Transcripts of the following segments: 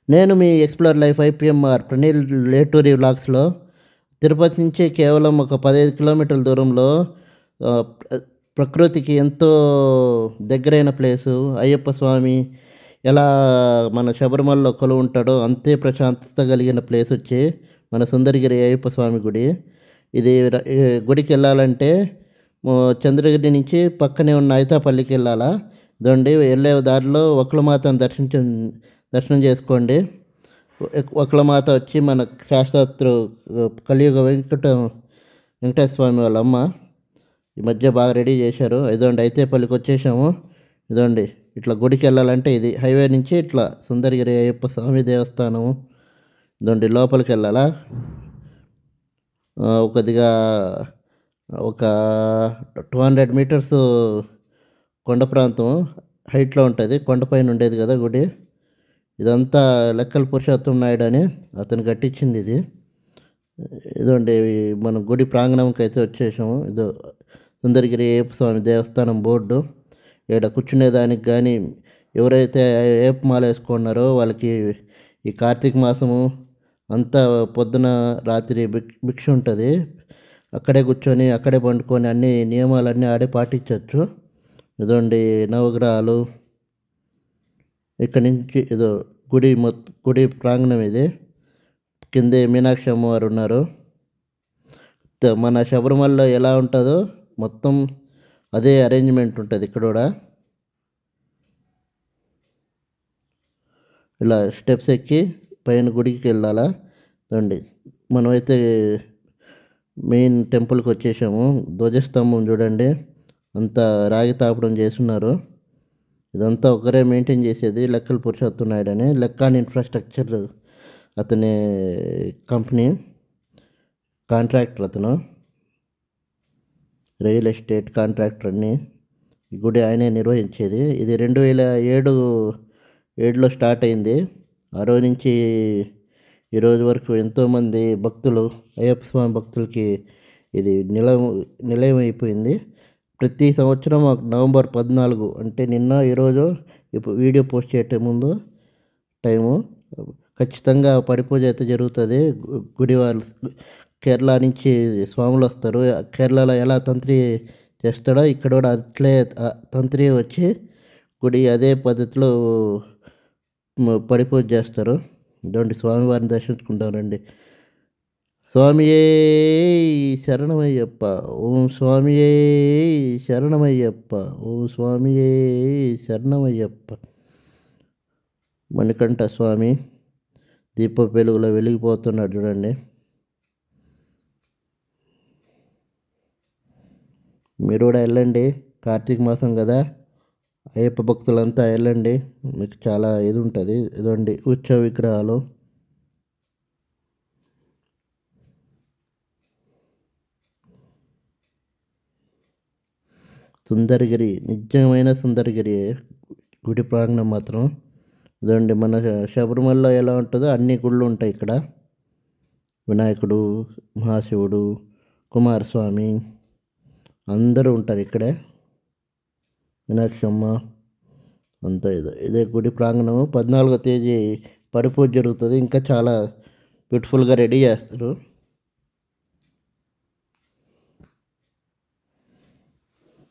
నేను మీ explore life ఐపీఎంఆర్ Praneel లేటూరి వ్లాగ్స్‌లో Tirupati నుంచి కేవలం ఒక 15 కిలోమీటర్ల దూరంలో ఆహ్, ప్ర ప్రకృతికి ఎంతో దగ్గరైన ప్లేసు అయ్యప్ప స్వామి ఎలా మన శబరిమలలో కొలువుంటాడో అంతే ప్రశాంతత కలిగిన ప్లేసొచ్చి మన సుందరగిరి అయ్యప్ప స్వామి గుడి. ఇది ఈ గుడికెళ్ళాలంటే చంద్రగిరి నుంచి పక్కనే ఉన్న అయితాపల్లికెళ్ళాలా. ఇదండి వెళ్ళే దారిలో ఒక్కలమాతను దర్శనం చేసుకోండి. ఒక్కలమాత వచ్చి మన శాశ్వతృ కలియుగ వెంకటేశ్వర స్వామి వాళ్ళ అమ్మ. ఈ మధ్య బాగా రెడీ చేశారు. ఇదండి అయితేపల్లికి వచ్చేసాము. ఇదండి ఇట్లా గుడికెళ్ళాలంటే ఇది హైవే నుంచి ఇట్లా సుందరగిరి అయ్యప్ప స్వామి దేవస్థానము. ఇదండి లోపలికెళ్ళాలా. కొద్దిగా ఒక 200 మీటర్సు కొండ ప్రాంతం హైట్‌లో ఉంటది. కొండపైన ఉండేది కదా గుడి. ఇదంతా లెక్కల పురుషోత్తం నాయుడు అని అతను కట్టించింది ఇది. ఇదండి మనం గుడి ప్రాంగణంకైతే వచ్చేసాము. ఇదో సుందరగిరి అయ్యప్ప స్వామి దేవస్థానం బోర్డు. ఈడ కూర్చునేదానికి గానీ ఎవరైతే అయ్యప్ప మాల వేసుకున్నారో వాళ్ళకి ఈ కార్తీక మాసము అంతా పొద్దున రాత్రి భిక్ష ఉంటది. అక్కడే కూర్చొని, అక్కడే పండుకొని అన్ని నియమాలన్నీ ఆడే పాటించొచ్చు. ఇదండి నవగ్రహాలు. ఇక్కడి నుంచి ఇదో గుడి ప్రాంగణం ఇది. కిందే మీనాక్షి అమ్మవారు ఉన్నారు. మన శబరిమలలో ఎలా ఉంటుందో మొత్తం అదే అరేంజ్మెంట్ ఉంటుంది ఇక్కడ కూడా. ఇలా స్టెప్స్ ఎక్కి పైన గుడికి వెళ్ళాలా. రండి మనమైతే మెయిన్ టెంపుల్కి వచ్చేసాము. ధ్వజస్తంభం చూడండి, అంతా రాగి తాపడం చేస్తున్నారు. ఇదంతా ఒకరే మెయింటైన్ చేసేది లెక్కల పురుషోత్తం నాయుడు అని. లెక్కాన్ ఇన్ఫ్రాస్ట్రక్చర్ అతని కంపెనీ కాంట్రాక్టర్ అతను. రియల్ ఎస్టేట్ కాంట్రాక్టర్ అన్ని. ఈ గుడి ఆయనే నిర్వహించేది. ఇది 2007లో స్టార్ట్ అయింది. ఆ రోజు నుంచి ఈ రోజు వరకు ఎంతోమంది భక్తులు, అయ్యప్ప స్వామి భక్తులకి ఇది నిలయం అయిపోయింది. ప్రతి సంవత్సరం నవంబర్ 14 అంటే నిన్న ఈరోజు ఇప్పుడు వీడియో పోస్ట్ చేయటం ముందు టైము ఖచ్చితంగా పడిపూజ అయితే జరుగుతుంది. గుడి వాళ్ళు కేరళ నుంచి స్వాములు వస్తారు. కేరళలో ఎలా తంత్రి చేస్తాడో ఇక్కడ కూడా అట్లే తంత్రి వచ్చి గుడి అదే పద్ధతిలో పడిపూజ చేస్తారు. ఇటువంటి స్వామివారిని దర్శించుకుంటారండి. స్వామియే శరణమయ్యప్ప, ఓం స్వామియే శరణమయ్యప్ప, ఓం స్వామియే శరణమయ్యప్ప. మణికంఠ స్వామి దీప వెలుగులో వెలిగిపోతున్నాడు చూడండి. మీరు కూడా వెళ్ళండి. కార్తీక మాసం కదా, అయ్యప్ప భక్తులంతా వెళ్ళండి. మీకు చాలా ఇది ఉంటుంది. ఇదండి ఉత్సవ విగ్రహాలు. సుందరగిరి నిజమైన సుందరగిరి గుడి ప్రాంగణం మాత్రం. ఇదండి మన శబరిమలలో ఎలా ఉంటుందో అన్ని గుళ్ళు ఉంటాయి ఇక్కడ. వినాయకుడు, మహాశివుడు, కుమారస్వామి అందరూ ఉంటారు ఇక్కడే. మీనాక్షమ్మ అంతా ఇదే గుడి ప్రాంగణం. 14వ తేదీ పడిపూజ జరుగుతుంది. ఇంకా చాలా బ్యూటిఫుల్గా రెడీ చేస్తారు.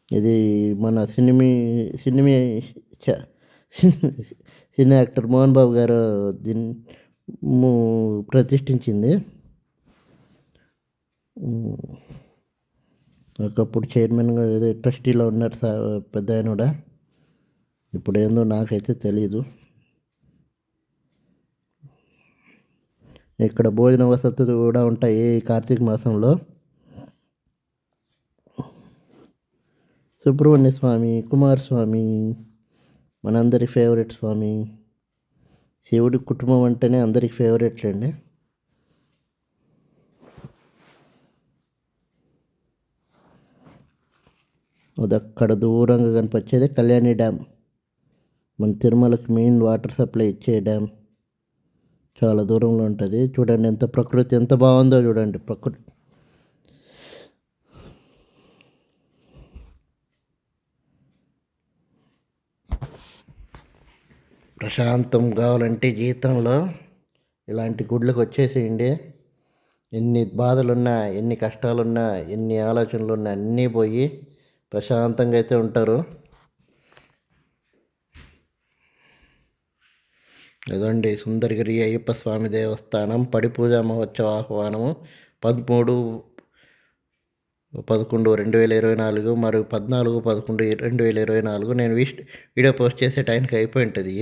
ఇది మన cinema cine actor Mohan Babu గారు దీన్ని ప్రతిష్ఠించింది. ఒకప్పుడు చైర్మన్గా ఏదో ట్రస్టీలో ఉన్నారు పెద్ద ఆయన కూడా. ఇప్పుడు ఏందో నాకైతే తెలీదు. ఇక్కడ భోజన వసతులు కూడా ఉంటాయి కార్తీక మాసంలో. సుబ్రహ్మణ్య స్వామి, కుమారస్వామి మనందరి ఫేవరెట్ స్వామి. శివుడి కుటుంబం అంటేనే అందరికి ఫేవరెట్లండి. అది అక్కడ దూరంగా కనిపించేది కళ్యాణి డ్యామ్. మన తిరుమలకి మెయిన్ వాటర్ సప్లై ఇచ్చే డ్యామ్ చాలా దూరంలో ఉంటుంది. చూడండి ఎంత ప్రకృతి ఎంత బాగుందో చూడండి. ప్రకృతి ప్రశాంతం కావాలంటే జీవితంలో ఇలాంటి గుడ్లకు వచ్చేసేయండి. ఎన్ని బాధలున్నా, ఎన్ని కష్టాలున్నా, ఎన్ని ఆలోచనలున్నా అన్నీ పోయి ప్రశాంతంగా అయితే ఉంటారు. ఇదండి సుందరగిరి అయ్యప్ప స్వామి దేవస్థానం పడి పూజా మహోత్సవ ఆహ్వానము 13/11/2024 మరియు 14/11/2024. నేను వీడియో పోస్ట్ చేసే టైంకి అయిపోయి ఉంటుంది.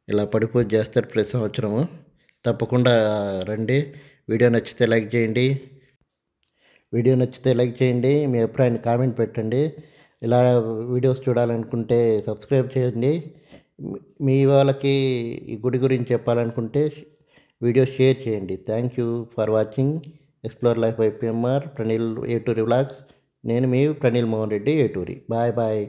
ఇలా పడి పూజ చేస్తారు ప్రతి సంవత్సరము. తప్పకుండా రండి. వీడియో నచ్చితే లైక్ చేయండి. మీ అభిప్రాయాన్ని కామెంట్ పెట్టండి. ఇలా వీడియోస్ చూడాలనుకుంటే సబ్స్క్రైబ్ చేయండి. మీ వాళ్ళకి ఈ గుడి గురించి చెప్పాలనుకుంటే వీడియో షేర్ చేయండి. Thank you for watching explore life by PMR Praneel Eturi vlogs. నేను మీ ప్రణీల్ మోహన్ రెడ్డి ఏటూరి. Bye bye.